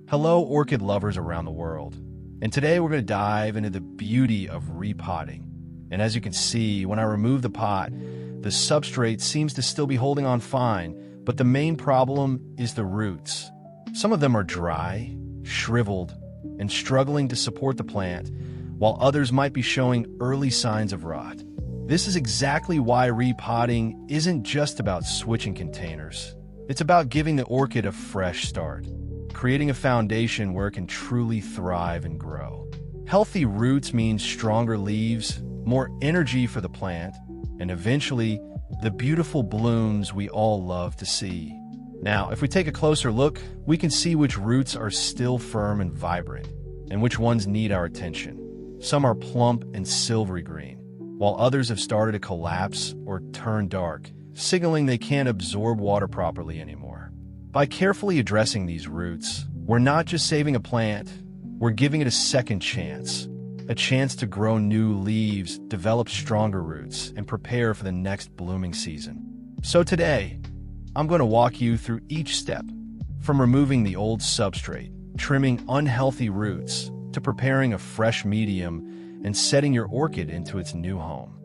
Hello, orchid lovers around the world. And today we're going to dive into the beauty of repotting. And as you can see, when I remove the pot, the substrate seems to still be holding on fine, but the main problem is the roots. Some of them are dry, shriveled, and struggling to support the plant, while others might be showing early signs of rot. This is exactly why repotting isn't just about switching containers. It's about giving the orchid a fresh start, creating a foundation where it can truly thrive and grow. Healthy roots mean stronger leaves, more energy for the plant, and eventually, the beautiful blooms we all love to see. Now, if we take a closer look, we can see which roots are still firm and vibrant, and which ones need our attention. Some are plump and silvery green, while others have started to collapse or turn dark, signaling they can't absorb water properly anymore. By carefully addressing these roots, we're not just saving a plant, we're giving it a second chance. A chance to grow new leaves, develop stronger roots, and prepare for the next blooming season. So today, I'm going to walk you through each step, from removing the old substrate, trimming unhealthy roots, to preparing a fresh medium and setting your orchid into its new home.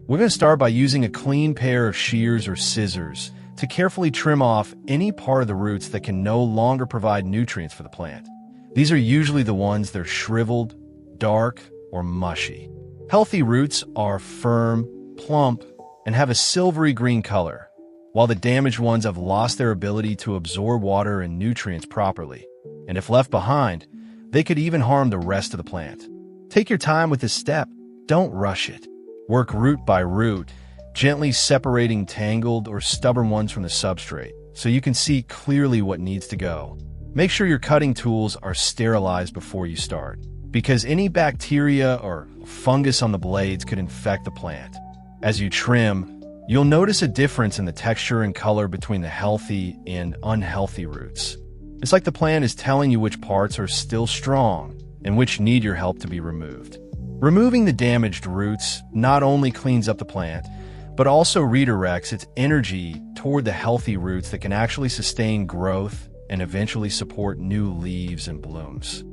We're going to start by using a clean pair of shears or scissors to carefully trim off any part of the roots that can no longer provide nutrients for the plant. These are usually the ones that are shriveled, dark, or mushy. Healthy roots are firm, plump, and have a silvery green color, while the damaged ones have lost their ability to absorb water and nutrients properly. And if left behind, they could even harm the rest of the plant. Take your time with this step. Don't rush it. Work root by root, gently separating tangled or stubborn ones from the substrate, so you can see clearly what needs to go. Make sure your cutting tools are sterilized before you start, because any bacteria or fungus on the blades could infect the plant. As you trim, you'll notice a difference in the texture and color between the healthy and unhealthy roots. It's like the plant is telling you which parts are still strong and which need your help to be removed. Removing the damaged roots not only cleans up the plant, but also redirects its energy toward the healthy roots that can actually sustain growth and eventually support new leaves and blooms.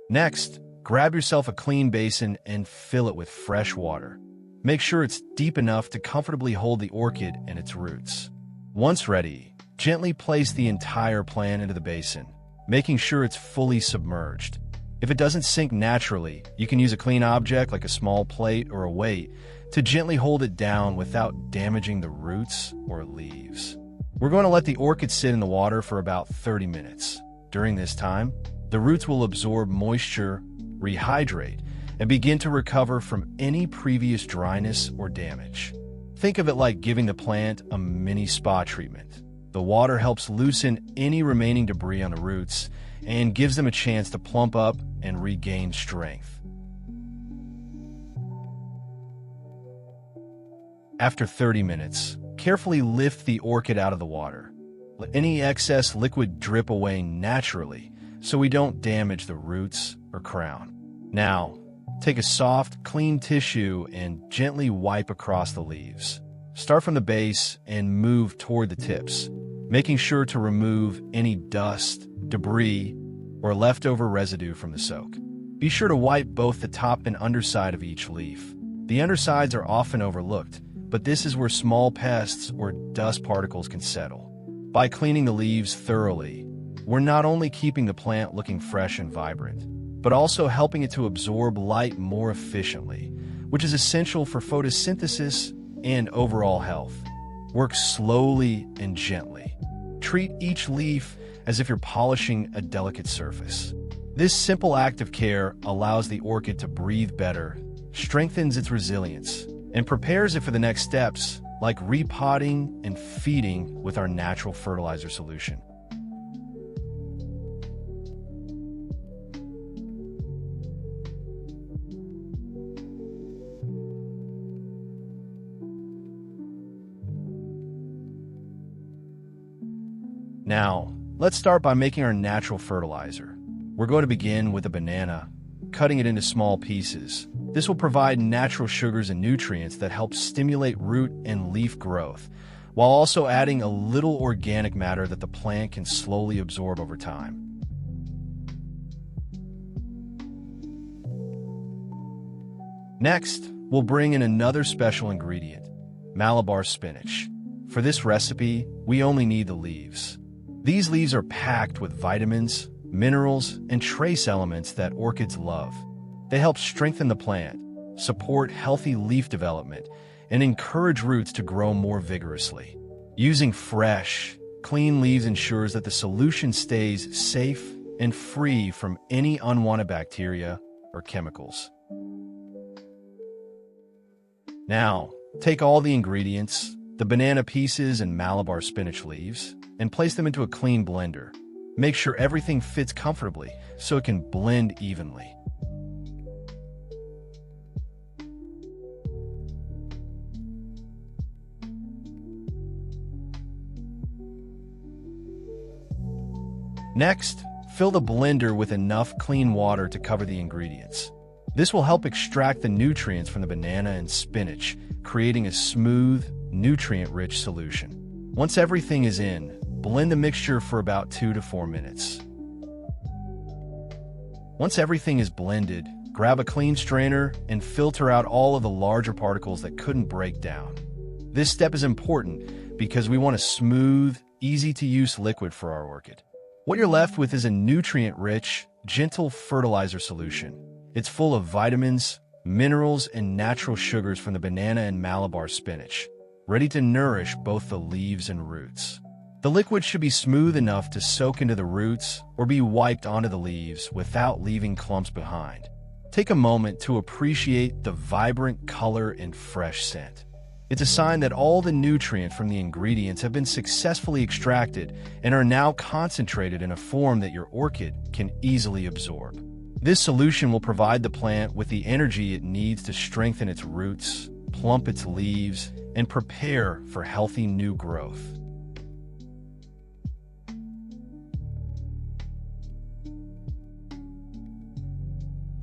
Next, grab yourself a clean basin and fill it with fresh water. Make sure it's deep enough to comfortably hold the orchid and its roots. Once ready, gently place the entire plant into the basin, making sure it's fully submerged. If it doesn't sink naturally, you can use a clean object like a small plate or a weight to gently hold it down without damaging the roots or leaves. We're going to let the orchid sit in the water for about 30 minutes. During this time, the roots will absorb moisture, rehydrate, and begin to recover from any previous dryness or damage. Think of it like giving the plant a mini spa treatment. The water helps loosen any remaining debris on the roots and gives them a chance to plump up and regain strength. After 30 minutes, carefully lift the orchid out of the water. Let any excess liquid drip away naturally so we don't damage the roots or crown. Now, take a soft, clean tissue and gently wipe across the leaves. Start from the base and move toward the tips, making sure to remove any dust, debris, or leftover residue from the soak. Be sure to wipe both the top and underside of each leaf. The undersides are often overlooked, but this is where small pests or dust particles can settle. By cleaning the leaves thoroughly, we're not only keeping the plant looking fresh and vibrant, but also helping it to absorb light more efficiently, which is essential for photosynthesis and overall health. Work slowly and gently. Treat each leaf as if you're polishing a delicate surface. This simple act of care allows the orchid to breathe better, strengthens its resilience, and prepares it for the next steps, like repotting and feeding with our natural fertilizer solution. Now, let's start by making our natural fertilizer. we're going to begin with a banana, cutting it into small pieces. This will provide natural sugars and nutrients that help stimulate root and leaf growth, while also adding a little organic matter that the plant can slowly absorb over time. Next, we'll bring in another special ingredient, Malabar spinach. For this recipe, we only need the leaves. These leaves are packed with vitamins, minerals, and trace elements that orchids love. They help strengthen the plant, support healthy leaf development, and encourage roots to grow more vigorously. Using fresh, clean leaves ensures that the solution stays safe and free from any unwanted bacteria or chemicals. Now, take all the ingredients, the banana pieces and Malabar spinach leaves, and place them into a clean blender. Make sure everything fits comfortably so it can blend evenly. Next, fill the blender with enough clean water to cover the ingredients. This will help extract the nutrients from the banana and spinach, creating a smooth, nutrient-rich solution. Once everything is in, blend the mixture for about 2 to 4 minutes. Once everything is blended, grab a clean strainer and filter out all of the larger particles that couldn't break down. This step is important because we want a smooth, easy-to-use liquid for our orchid. What you're left with is a nutrient-rich, gentle fertilizer solution. It's full of vitamins, minerals, and natural sugars from the banana and Malabar spinach, ready to nourish both the leaves and roots. The liquid should be smooth enough to soak into the roots or be wiped onto the leaves without leaving clumps behind. Take a moment to appreciate the vibrant color and fresh scent. It's a sign that all the nutrients from the ingredients have been successfully extracted and are now concentrated in a form that your orchid can easily absorb. This solution will provide the plant with the energy it needs to strengthen its roots, plump its leaves, and prepare for healthy new growth.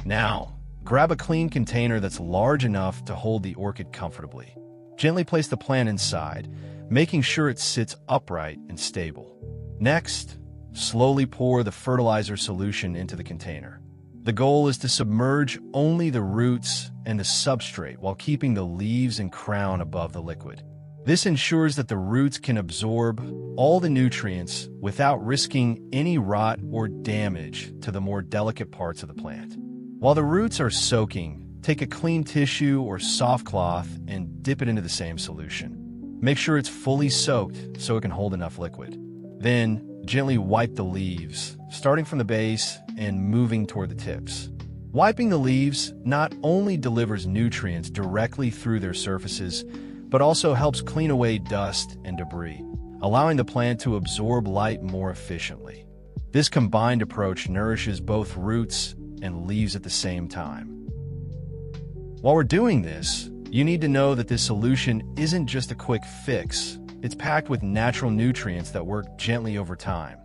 Now, grab a clean container that's large enough to hold the orchid comfortably. Gently place the plant inside, making sure it sits upright and stable. Next, slowly pour the fertilizer solution into the container. The goal is to submerge only the roots and the substrate while keeping the leaves and crown above the liquid. This ensures that the roots can absorb all the nutrients without risking any rot or damage to the more delicate parts of the plant. While the roots are soaking, take a clean tissue or soft cloth and dip it into the same solution. Make sure it's fully soaked so it can hold enough liquid. Then, gently wipe the leaves, starting from the base and moving toward the tips. Wiping the leaves not only delivers nutrients directly through their surfaces, but also helps clean away dust and debris, allowing the plant to absorb light more efficiently. This combined approach nourishes both roots and leaves at the same time. While we're doing this, you need to know that this solution isn't just a quick fix. It's packed with natural nutrients that work gently over time,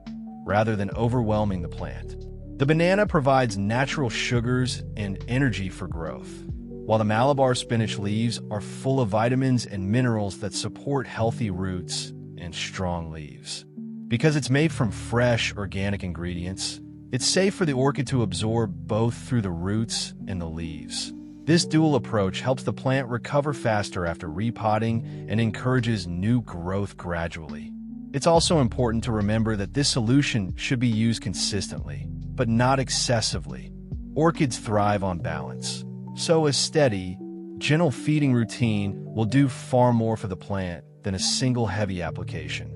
rather than overwhelming the plant. The banana provides natural sugars and energy for growth, while the Malabar spinach leaves are full of vitamins and minerals that support healthy roots and strong leaves. Because it's made from fresh, organic ingredients, it's safe for the orchid to absorb both through the roots and the leaves. This dual approach helps the plant recover faster after repotting and encourages new growth gradually. It's also important to remember that this solution should be used consistently, but not excessively. Orchids thrive on balance, so a steady, gentle feeding routine will do far more for the plant than a single heavy application.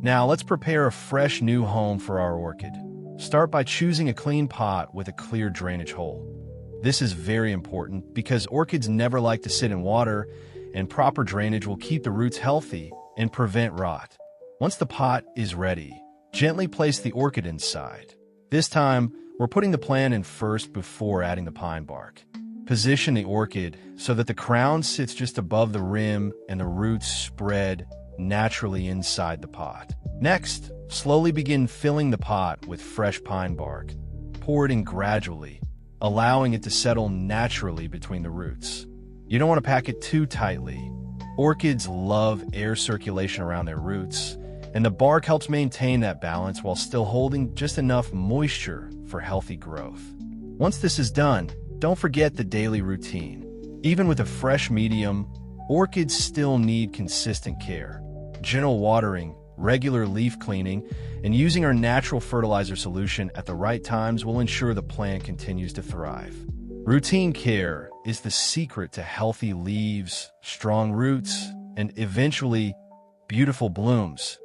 Now let's prepare a fresh new home for our orchid. Start by choosing a clean pot with a clear drainage hole. This is very important because orchids never like to sit in water, and proper drainage will keep the roots healthy and prevent rot. Once the pot is ready, gently place the orchid inside. This time, we're putting the plant in first before adding the pine bark. Position the orchid so that the crown sits just above the rim and the roots spread naturally inside the pot. Next, slowly begin filling the pot with fresh pine bark. Pour it in gradually, allowing it to settle naturally between the roots. You don't want to pack it too tightly. Orchids love air circulation around their roots, and the bark helps maintain that balance while still holding just enough moisture for healthy growth. Once this is done, don't forget the daily routine. Even with a fresh medium, orchids still need consistent care. Gentle watering, regular leaf cleaning, and using our natural fertilizer solution at the right times will ensure the plant continues to thrive. Routine care is the secret to healthy leaves, strong roots, and eventually, beautiful blooms.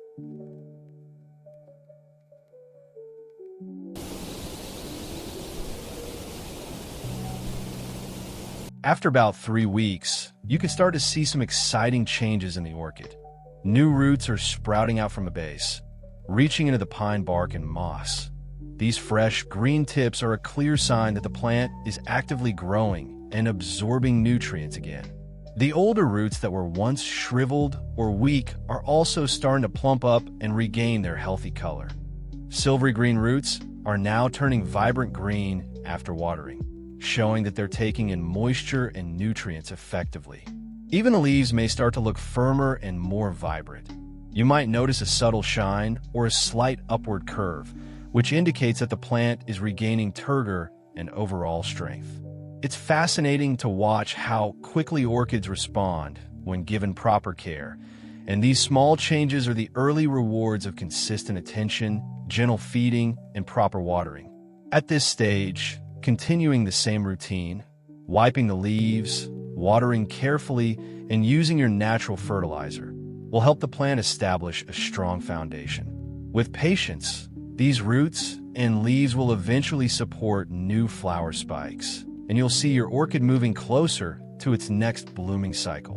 After about 3 weeks, you can start to see some exciting changes in the orchid. New roots are sprouting out from the base, reaching into the pine bark and moss. These fresh, green tips are a clear sign that the plant is actively growing and absorbing nutrients again. The older roots that were once shriveled or weak are also starting to plump up and regain their healthy color. Silvery green roots are now turning vibrant green after watering, showing that they're taking in moisture and nutrients effectively. Even the leaves may start to look firmer and more vibrant. You might notice a subtle shine or a slight upward curve, which indicates that the plant is regaining turgor and overall strength. It's fascinating to watch how quickly orchids respond when given proper care, and these small changes are the early rewards of consistent attention, gentle feeding, and proper watering. At this stage, continuing the same routine, wiping the leaves, watering carefully, and using your natural fertilizer will help the plant establish a strong foundation. With patience, these roots and leaves will eventually support new flower spikes, and you'll see your orchid moving closer to its next blooming cycle.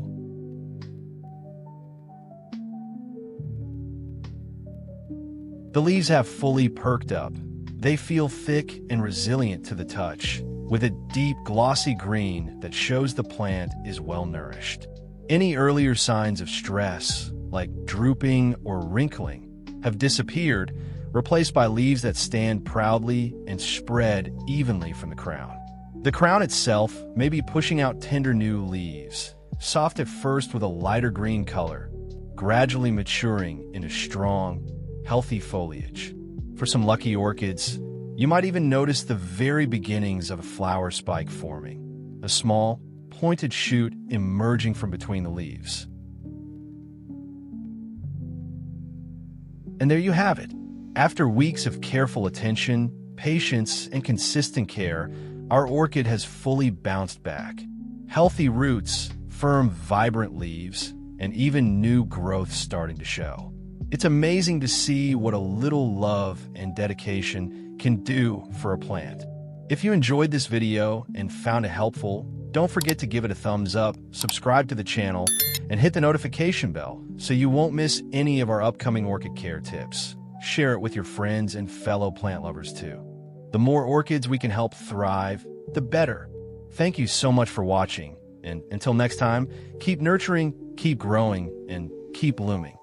The leaves have fully perked up. They feel thick and resilient to the touch, with a deep, glossy green that shows the plant is well nourished. Any earlier signs of stress, like drooping or wrinkling, have disappeared, replaced by leaves that stand proudly and spread evenly from the crown. The crown itself may be pushing out tender new leaves, soft at first with a lighter green color, gradually maturing into strong, healthy foliage. For some lucky orchids, you might even notice the very beginnings of a flower spike forming, a small, pointed shoot emerging from between the leaves. And there you have it. After weeks of careful attention, patience, and consistent care, our orchid has fully bounced back. Healthy roots, firm, vibrant leaves, and even new growth starting to show. It's amazing to see what a little love and dedication can do for a plant. If you enjoyed this video and found it helpful, don't forget to give it a thumbs up, subscribe to the channel, and hit the notification bell so you won't miss any of our upcoming orchid care tips. Share it with your friends and fellow plant lovers too. The more orchids we can help thrive, the better. Thank you so much for watching, and until next time, keep nurturing, keep growing, and keep blooming.